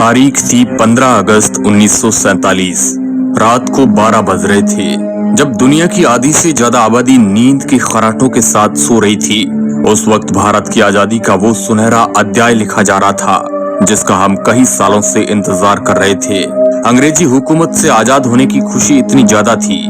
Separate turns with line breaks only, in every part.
तारीख थी 15 अगस्त 1947। रात को 12 बज रहे थे जब दुनिया की आधी से ज्यादा आबादी नींद के खर्राटों के साथ सो रही थी। उस वक्त भारत की आजादी का वो सुनहरा अध्याय लिखा जा रहा था जिसका हम कई सालों से इंतजार कर रहे थे। अंग्रेजी हुकूमत से आजाद होने की खुशी इतनी ज्यादा थी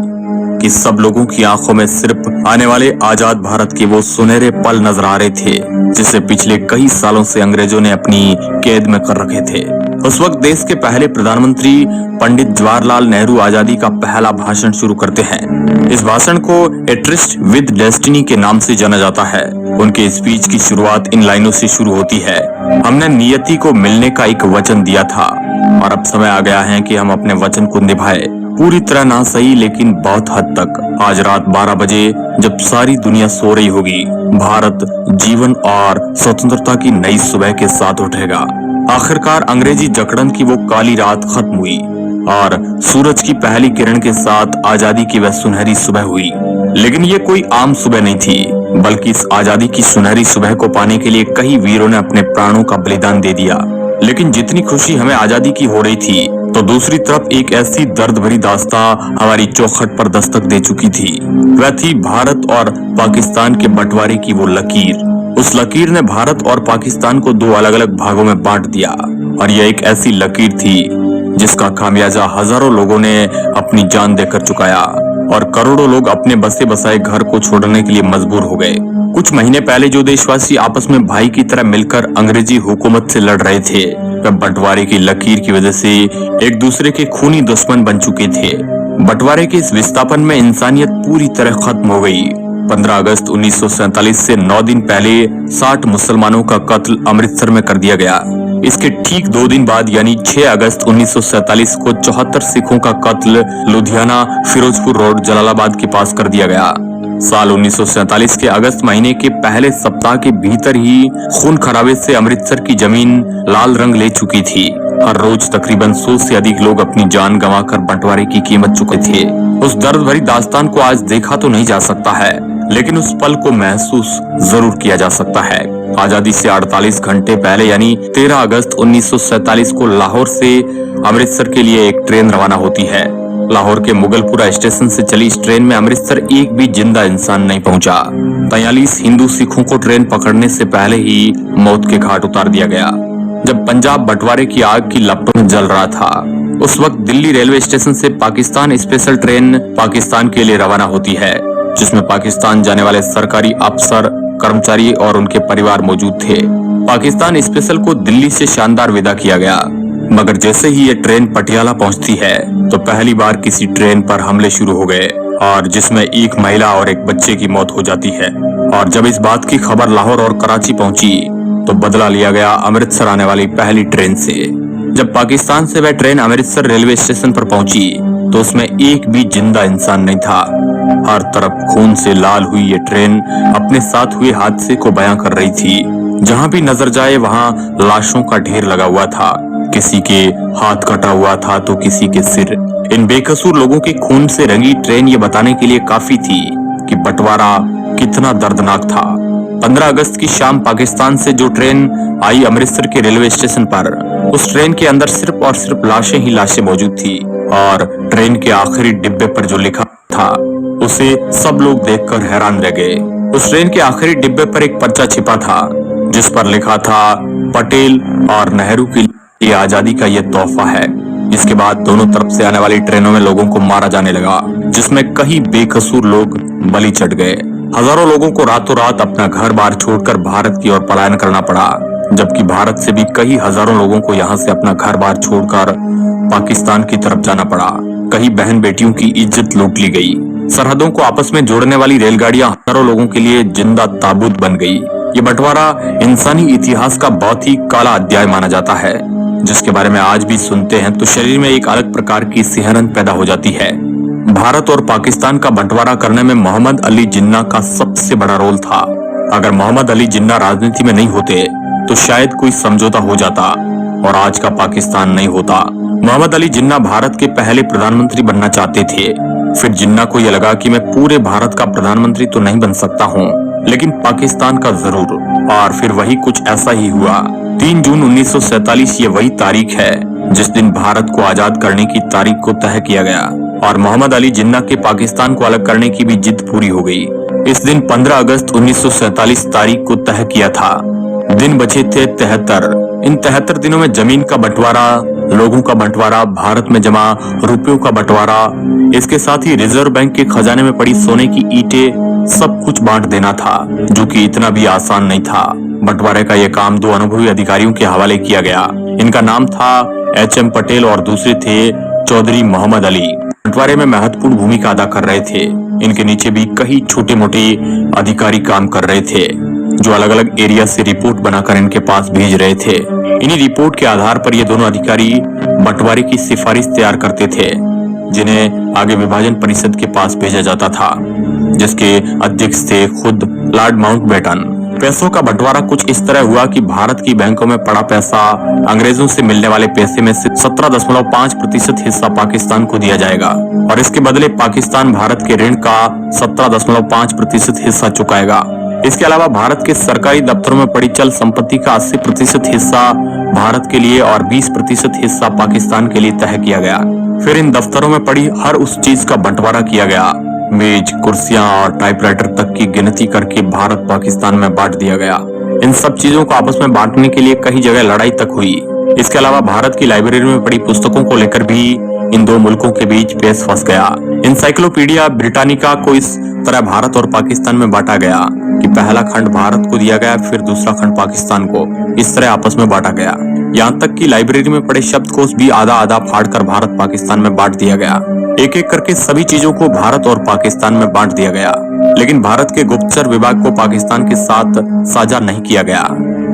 कि सब लोगों की आंखों में सिर्फ आने वाले आजाद भारत के वो सुनहरे पल नजर आ रहे थे जिसे पिछले कई सालों से अंग्रेजों ने अपनी कैद में कर रखे थे। उस वक्त देश के पहले प्रधानमंत्री पंडित जवाहरलाल नेहरू आजादी का पहला भाषण शुरू करते हैं। इस भाषण को ए ट्रिस्ट विद डेस्टिनी के नाम से जाना जाता है। उनके स्पीच की शुरुआत इन लाइनों से शुरू होती है, हमने नियति को मिलने का एक वचन दिया था और अब समय आ गया है कि हम अपने वचन को निभाए, पूरी तरह ना सही लेकिन बहुत हद तक। आज रात 12 बजे जब सारी दुनिया सो रही होगी, भारत जीवन और स्वतंत्रता की नई सुबह के साथ उठेगा। आखिरकार अंग्रेजी जकड़न की वो काली रात खत्म हुई और सूरज की पहली किरण के साथ आजादी की वह सुनहरी सुबह हुई। लेकिन ये कोई आम सुबह नहीं थी, बल्कि इस आजादी की सुनहरी सुबह को पाने के लिए कई वीरों ने अपने प्राणों का बलिदान दे दिया। लेकिन जितनी खुशी हमें आजादी की हो रही थी, तो दूसरी तरफ एक ऐसी दर्द भरी दास्तां हमारी चौखट पर दस्तक दे चुकी थी। वह थी भारत और पाकिस्तान के बंटवारे की वो लकीर। उस लकीर ने भारत और पाकिस्तान को दो अलग अलग भागों में बांट दिया और यह एक ऐसी लकीर थी जिसका खामियाजा हजारों लोगों ने अपनी जान देकर चुकाया और करोड़ों लोग अपने बसे बसाए घर को छोड़ने के लिए मजबूर हो गए। कुछ महीने पहले जो देशवासी आपस में भाई की तरह मिलकर अंग्रेजी हुकूमत से लड़ रहे थे, वह बंटवारे की लकीर की वजह से एक दूसरे के खूनी दुश्मन बन चुके थे। बंटवारे के इस विस्थापन में इंसानियत पूरी तरह खत्म हो गई। 15 अगस्त 1947 से 9 दिन पहले 60 मुसलमानों का कत्ल अमृतसर में कर दिया गया। इसके ठीक 2 दिन बाद यानी 6 अगस्त 1947 को 74 सिखों का कत्ल लुधियाना फिरोजपुर रोड जलालाबाद के पास कर दिया गया। साल 1947 के अगस्त महीने के पहले सप्ताह के भीतर ही खून खराबे से अमृतसर की जमीन लाल रंग ले चुकी थी। हर रोज तकरीबन 100 से अधिक लोग अपनी जान गंवाकर बंटवारे की कीमत चुके थे। उस दर्द भरी दास्तान को आज देखा तो नहीं जा सकता है, लेकिन उस पल को महसूस जरूर किया जा सकता है। आजादी से 48 घंटे पहले यानी 13 अगस्त 1947 को लाहौर से अमृतसर के लिए एक ट्रेन रवाना होती है। लाहौर के मुगलपुरा स्टेशन से चली इस ट्रेन में अमृतसर एक भी जिंदा इंसान नहीं पहुंचा। 43 हिंदू सिखों को ट्रेन पकड़ने से पहले ही मौत के घाट उतार दिया गया। जब पंजाब बंटवारे की आग की लपटों में जल रहा था, उस वक्त दिल्ली रेलवे स्टेशन से पाकिस्तान स्पेशल ट्रेन पाकिस्तान के लिए रवाना होती है, जिसमें पाकिस्तान जाने वाले सरकारी अफसर, कर्मचारी और उनके परिवार मौजूद थे। पाकिस्तान स्पेशल को दिल्ली से शानदार विदा किया गया, मगर जैसे ही ये ट्रेन पटियाला पहुंचती है तो पहली बार किसी ट्रेन पर हमले शुरू हो गए और जिसमें एक महिला और एक बच्चे की मौत हो जाती है। और जब इस बात की खबर लाहौर और कराची पहुंची तो बदला लिया गया अमृतसर आने वाली पहली ट्रेन से। जब पाकिस्तान से वह ट्रेन अमृतसर रेलवे स्टेशन पर पहुंची तो उसमें एक भी जिंदा इंसान नहीं था। हर तरफ खून से लाल हुई ये ट्रेन अपने साथ हुए हादसे को बयां कर रही थी। जहां भी नजर जाए वहां लाशों का ढेर लगा हुआ था, किसी के हाथ कटा हुआ था तो किसी के सिर। इन बेकसूर लोगों के खून से रंगी ट्रेन ये बताने के लिए काफी थी कि बंटवारा कितना दर्दनाक था। 15 अगस्त की शाम पाकिस्तान से जो ट्रेन आई अमृतसर के रेलवे स्टेशन पर, उस ट्रेन के अंदर सिर्फ और सिर्फ लाशें ही लाशें मौजूद थी और ट्रेन के आखिरी डिब्बे पर जो लिखा था उसे सब लोग देखकर हैरान रह गए। उस ट्रेन के आखिरी डिब्बे पर एक पर्चा छिपा था जिस पर लिखा था, पटेल और नेहरू की ये आजादी का ये तोहफा है। इसके बाद दोनों तरफ से आने वाली ट्रेनों में लोगों को मारा जाने लगा, जिसमें कई बेकसूर लोग बलि चढ़ गए। हजारों लोगों को रातों रात अपना घर बार छोड़कर भारत की ओर पलायन करना पड़ा, जबकि भारत से भी कई हजारों लोगों को यहाँ से अपना घर बार छोड़कर पाकिस्तान की तरफ जाना पड़ा। कई बहन बेटियों की इज्जत लूट ली गई। सरहदों को आपस में जोड़ने वाली रेलगाड़ियां हजारों लोगों के लिए जिंदा ताबूत बन गई। ये बंटवारा इंसानी इतिहास का बहुत ही काला अध्याय माना जाता है, जिसके बारे में आज भी सुनते हैं तो शरीर में एक अलग प्रकार की सिहरन पैदा हो जाती है। भारत और पाकिस्तान का बंटवारा करने में मोहम्मद अली जिन्ना का सबसे बड़ा रोल था। अगर मोहम्मद अली जिन्ना राजनीति में नहीं होते तो शायद कोई समझौता हो जाता और आज का पाकिस्तान नहीं होता। मोहम्मद अली जिन्ना भारत के पहले प्रधानमंत्री बनना चाहते थे। फिर जिन्ना को यह लगा कि मैं पूरे भारत का प्रधानमंत्री तो नहीं बन सकता हूँ, लेकिन पाकिस्तान का जरूर। और फिर वही कुछ ऐसा ही हुआ। 3 जून 1947 ये वही तारीख है जिस दिन भारत को आजाद करने की तारीख को तय किया गया और मोहम्मद अली जिन्ना के पाकिस्तान को अलग करने की भी जिद पूरी हो गई। इस दिन 15 अगस्त 1947 तारीख को तय किया था। दिन बचे थे 73। इन 73 दिनों में जमीन का बंटवारा, लोगों का बंटवारा, भारत में जमा रुपयों का बंटवारा, इसके साथ ही रिजर्व बैंक के खजाने में पड़ी सोने की ईंटें, सब कुछ बांट देना था, जो कि इतना भी आसान नहीं था। बंटवारे का यह काम 2 अनुभवी अधिकारियों के हवाले किया गया। इनका नाम था HM पटेल और दूसरे थे चौधरी मोहम्मद अली। बंटवारे में महत्वपूर्ण भूमिका अदा कर रहे थे। इनके नीचे भी कई छोटे मोटे अधिकारी काम कर रहे थे, जो अलग अलग एरिया से रिपोर्ट बनाकर इनके पास भेज रहे थे। इन्हीं रिपोर्ट के आधार पर ये दोनों अधिकारी बंटवारे की सिफारिश तैयार करते थे, जिन्हें आगे विभाजन परिषद के पास भेजा जाता था, जिसके अध्यक्ष थे खुद लॉर्ड माउंटबेटन। पैसों का बंटवारा कुछ इस तरह हुआ कि भारत की बैंकों में पड़ा पैसा, अंग्रेजों से मिलने वाले पैसे में से 17.5% हिस्सा पाकिस्तान को दिया जाएगा और इसके बदले पाकिस्तान भारत के ऋण का 17.5% हिस्सा चुकाएगा। इसके अलावा भारत के सरकारी दफ्तरों में पड़ी चल संपत्ति का 80% हिस्सा भारत के लिए और 20% हिस्सा पाकिस्तान के लिए तय किया गया। फिर इन दफ्तरों में पड़ी हर उस चीज का बंटवारा किया गया। मेज, कुर्सियां और टाइपराइटर तक की गिनती करके भारत पाकिस्तान में बांट दिया गया। इन सब चीजों को आपस में बांटने के लिए कई जगह लड़ाई तक हुई। इसके अलावा भारत की लाइब्रेरी में पड़ी पुस्तकों को लेकर भी इन दो मुल्कों के बीच पेश फंस गया। इंसाइक्लोपीडिया ब्रिटानिका को इस तरह भारत और पाकिस्तान में बांटा गया कि पहला खंड भारत को दिया गया, फिर दूसरा खंड पाकिस्तान को। इस तरह आपस में बांटा गया। यहाँ तक कि लाइब्रेरी में पड़े शब्दकोश भी आधा आधा फाड़कर भारत पाकिस्तान में बांट दिया गया। एक एक करके सभी चीजों को भारत और पाकिस्तान में बांट दिया गया, लेकिन भारत के गुप्तचर विभाग को पाकिस्तान के साथ साझा नहीं किया गया।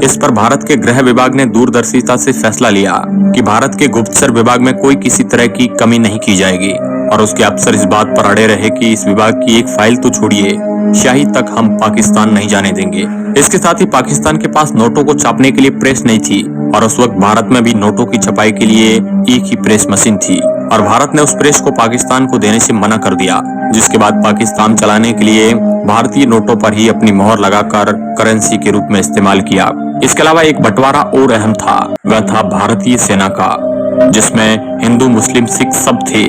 इस पर भारत के गृह विभाग ने दूरदर्शिता से फैसला लिया कि भारत के गुप्तचर विभाग में कोई किसी तरह की कमी नहीं की जाएगी और उसके अफसर इस बात पर अड़े रहे कि इस विभाग की एक फाइल तो छोड़िए, शाही तक हम पाकिस्तान नहीं जाने देंगे। इसके साथ ही पाकिस्तान के पास नोटों को छापने के लिए प्रेस नहीं थी और उस वक्त भारत में भी नोटों की छपाई के लिए एक ही प्रेस मशीन थी और भारत ने उस प्रेस को पाकिस्तान को देने से मना कर दिया, जिसके बाद पाकिस्तान चलाने के लिए भारतीय नोटों पर ही अपनी मोहर लगाकर करेंसी के रूप में इस्तेमाल किया। इसके अलावा एक बंटवारा और अहम था, वह था भारतीय सेना का, जिसमें हिंदू, मुस्लिम, सिख सब थे।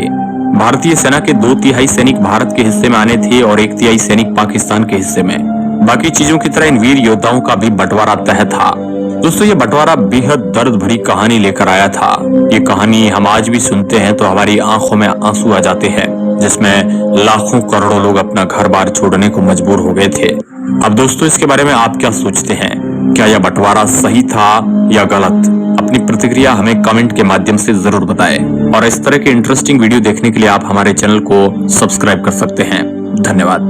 भारतीय सेना के 2/3 सैनिक भारत के हिस्से में आने थे और 1/3 सैनिक पाकिस्तान के हिस्से में। बाकी चीजों की तरह इन वीर योद्धाओं का भी बंटवारा तय था। दोस्तों, ये बंटवारा बेहद दर्द भरी कहानी लेकर आया था। ये कहानी हम आज भी सुनते हैं तो हमारी आंखों में आंसू आ जाते हैं, जिसमें लाखों करोड़ों लोग अपना घर बार छोड़ने को मजबूर हो गए थे। अब दोस्तों, इसके बारे में आप क्या सोचते हैं? क्या यह बंटवारा सही था या गलत? अपनी प्रतिक्रिया हमें कमेंट के माध्यम से जरूर बताएं और इस तरह के इंटरेस्टिंग वीडियो देखने के लिए आप हमारे चैनल को सब्सक्राइब कर सकते हैं। धन्यवाद।